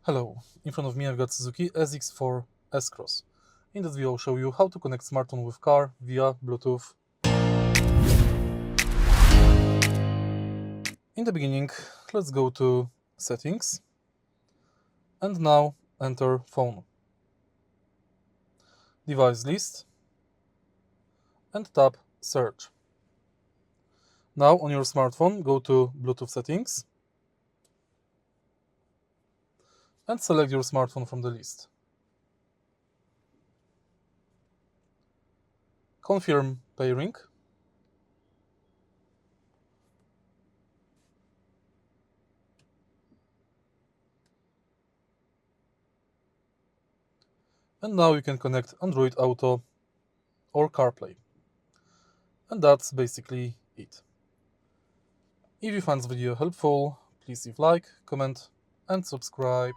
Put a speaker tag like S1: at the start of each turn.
S1: Hello, in front of me I've got Suzuki S-X4 S-Cross. In this video I'll show you how to connect smartphone with car via Bluetooth. In the beginning, let's go to Settings and now enter Phone, Device List and tap Search. Now on your smartphone go to Bluetooth Settings and select your smartphone from the list. Confirm pairing. And now you can connect Android Auto or CarPlay. And that's basically it. If you found this video helpful, please leave like, comment and subscribe.